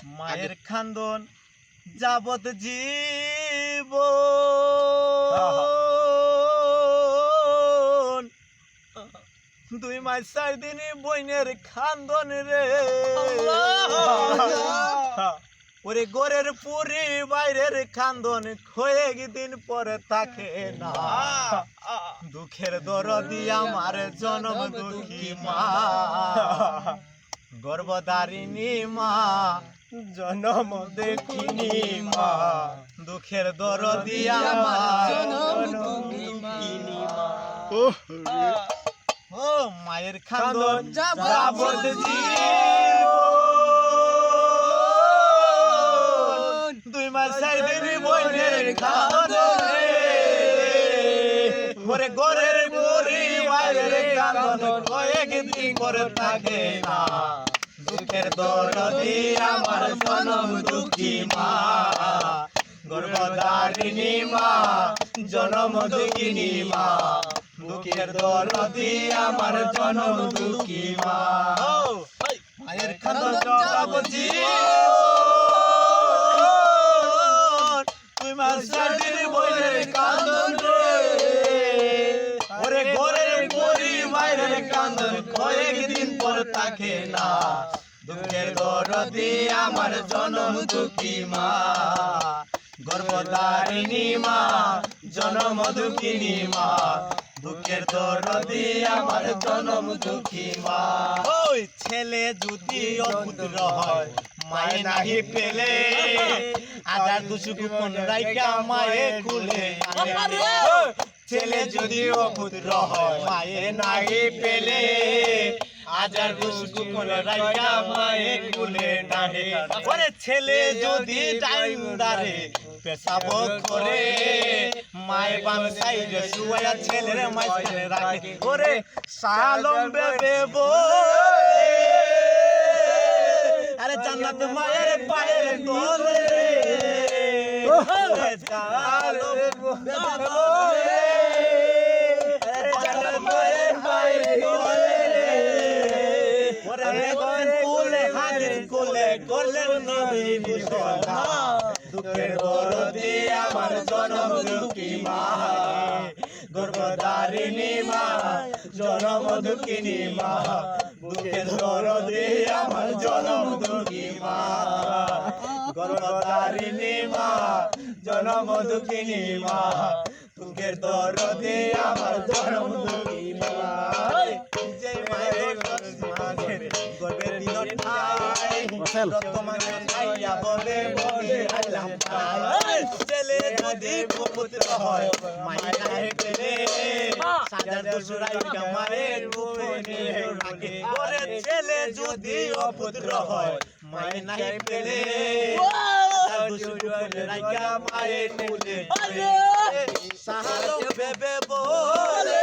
মায়ের খান্দন যাবত জীব দুই মাস 4 দিন বইনের খান্দন রে ওরে গোরের পুরি বাইরের খান্দন খয়ে দিন পরে থাকে না দুঃখের দরদি আমার জনম দুঃখী মা গর্ভধারিণী মা জনম দেখিনি মা দুঃখের দরদি আমার জনম দুঃখী মা ও মায়ের খান্দন যাবত জীবন 2 মাস 4 দিন বইনের খান্দন রে ওরে গোরের পুরি বাইরের খান্দন কয়েকদিন করে থাকে না দুঃখের দরদি আমার জনম দুঃখী মা গর্ভধারিণী মা জনম দুঃখিনী মা দুঃখের দরদি আমার জনম দুঃখী মা মায়ের খান্দন যাবত জীবন 2 মাস 4 দিন বইনের খান্দন রে ওরে গোরের পুরি বাইরের খান্দন কয়েকদিন পর থাকে না দুঃখের দরদি আমার জনম দুঃখী মা গর্ভধারিণী মা জনম দুঃখিনী মা দুঃখের দরদি আমার জনম দুঃখী মা ওই ছেলে যদি অপুত্র হয় মায়ে নাহি পেলে আজার দুশু কোন রাইকা মায়ে কুলে ছেলে যদি অপুত্র হয় মায়ে নাহি পেলে আজার দুশু কোন রাইকা মায়ে কুলে নাহি ওরে ছেলে যদি টাইম দারে পেশাব করে মায়ে বাম সাইডে শুয়া ছেলের মাঝখানে রাখে ওরে সালম বেবে আরে জান্নাত মায়ের পায়ের তলে সালম জান্নাত মায়ের পায়ের তলে ওরে বেগন কুলে হাজির কুলে করলেন নবী ঘোষণা দুঃখের দরদি আমার জনম দুঃখী মা গর্ভধারিণী মা জনম দুঃখিনী মা দুঃখের দরদি আমার জনম দুঃখী মা গর্ভধারিণী মা জনম দুঃখিনী মা দুঃখের দরদি আমার জনম দুঃখী মা যে মায়ের গর্ভের দিন ঠাই রক্তমাংস খাইয়া বলে বলে আইলাম ছেলে যদি পুত্র হয় মায়ের নাহি পেলে সাজার দোসরাই মায়ের রূপে রাখে ওরে ছেলে যদি অপুত্র হয় মায়ের নাহি পেলে মায়ের কুলে সাহালো ভেবে বলে